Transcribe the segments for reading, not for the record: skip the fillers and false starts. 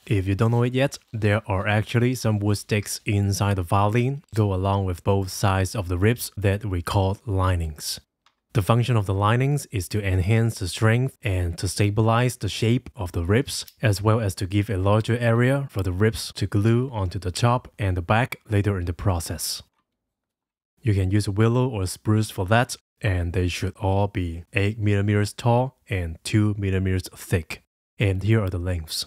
If you don't know it yet, there are actually some wood sticks inside the violin go along with both sides of the ribs that we call linings. The function of the linings is to enhance the strength and to stabilize the shape of the ribs, as well as to give a larger area for the ribs to glue onto the top and the back later in the process. You can use willow or spruce for that, and they should all be 8 mm tall and 2 mm thick. And here are the lengths.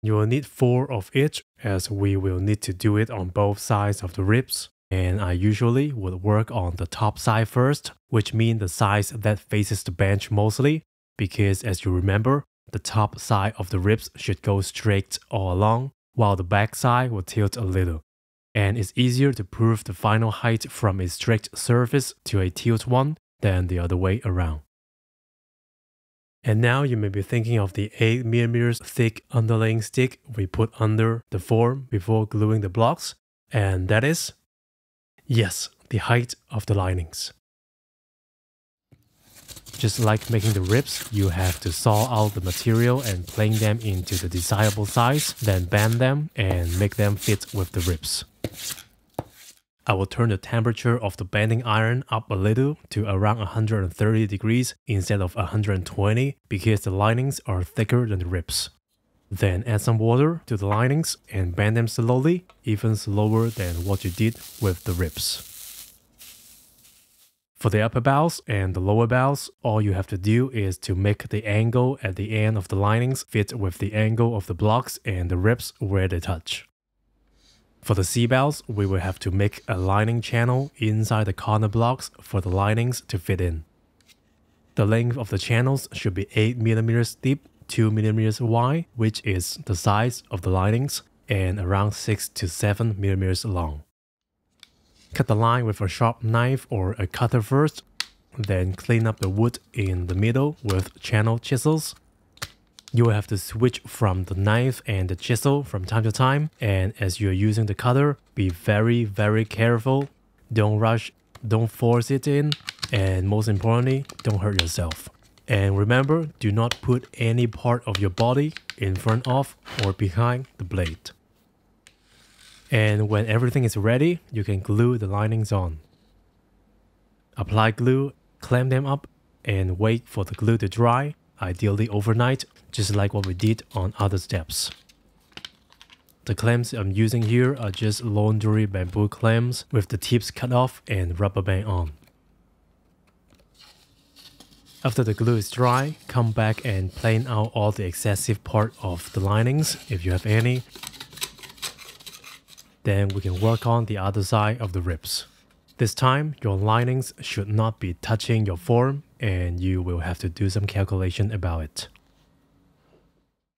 You will need 4 of each, as we will need to do it on both sides of the ribs. And I usually would work on the top side first, which means the side that faces the bench mostly, because as you remember, the top side of the ribs should go straight all along, while the back side will tilt a little. And it's easier to prove the final height from a straight surface to a tilt one than the other way around. And now you may be thinking of the 8 mm thick underlaying stick we put under the form before gluing the blocks, and that is, yes, the height of the linings. Just like making the ribs, you have to saw out the material and plane them into the desirable size, then bend them and make them fit with the ribs. I will turn the temperature of the bending iron up a little to around 130 degrees instead of 120 because the linings are thicker than the ribs. Then add some water to the linings and bend them slowly, even slower than what you did with the ribs. For the upper bows and the lower bows, all you have to do is to make the angle at the end of the linings fit with the angle of the blocks and the ribs where they touch. For the C-bows, we will have to make a lining channel inside the corner blocks for the linings to fit in. The length of the channels should be 8 mm deep, 2 mm wide, which is the size of the linings, and around 6 to 7 mm long. Cut the line with a sharp knife or a cutter first, then clean up the wood in the middle with channel chisels. You will have to switch from the knife and the chisel from time to time, and as you are using the cutter, be very careful. Don't rush, don't force it in, and most importantly, don't hurt yourself. And remember, do not put any part of your body in front of or behind the blade. And when everything is ready, you can glue the linings on. Apply glue, clamp them up, and wait for the glue to dry, ideally overnight, just like what we did on other steps. The clamps I'm using here are just laundry bamboo clamps with the tips cut off and rubber band on. After the glue is dry, come back and plane out all the excessive part of the linings, if you have any. Then we can work on the other side of the ribs. This time, your linings should not be touching your form, and you will have to do some calculation about it.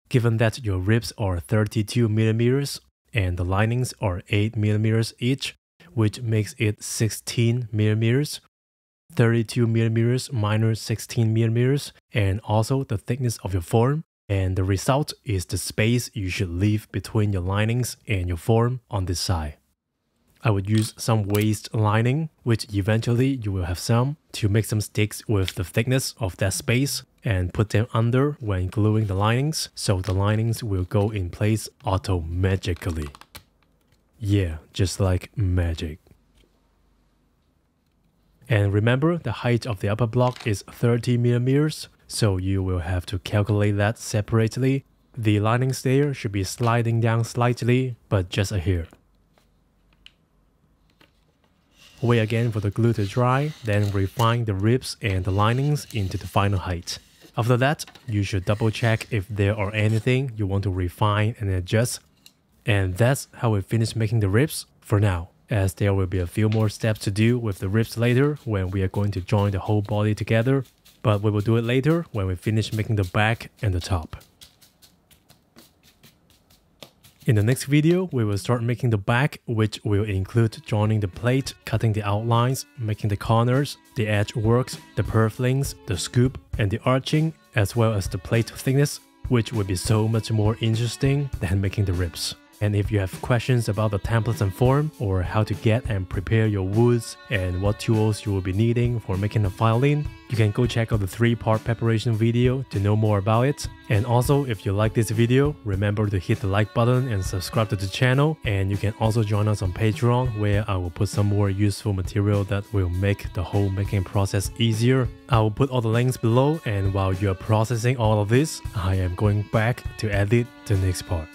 Given that your ribs are 32 mm and the linings are 8 mm each, which makes it 16 mm, 32 mm minus 16 mm, and also the thickness of your form, and the result is the space you should leave between your linings and your form on this side. I would use some waste lining, which eventually you will have some, to make some sticks with the thickness of that space and put them under when gluing the linings, so the linings will go in place auto-magically. Yeah, just like magic. And remember, the height of the upper block is 30 mm, so you will have to calculate that separately. The linings there should be sliding down slightly, but just a hair. Wait again for the glue to dry, then refine the ribs and the linings into the final height. After that, you should double check if there are anything you want to refine and adjust. And that's how we finish making the ribs for now, as there will be a few more steps to do with the ribs later when we are going to join the whole body together. But we will do it later when we finish making the back and the top. In the next video, we will start making the back, which will include joining the plate, cutting the outlines, making the corners, the edge works, the purflings, the scoop, and the arching, as well as the plate thickness, which will be so much more interesting than making the ribs. And if you have questions about the templates and form, or how to get and prepare your woods, and what tools you will be needing for making a violin, you can go check out the 3-part preparation video to know more about it. And also, if you like this video, remember to hit the like button and subscribe to the channel. And you can also join us on Patreon, where I will put some more useful material that will make the whole making process easier. I will put all the links below, and while you are processing all of this, I am going back to edit the next part.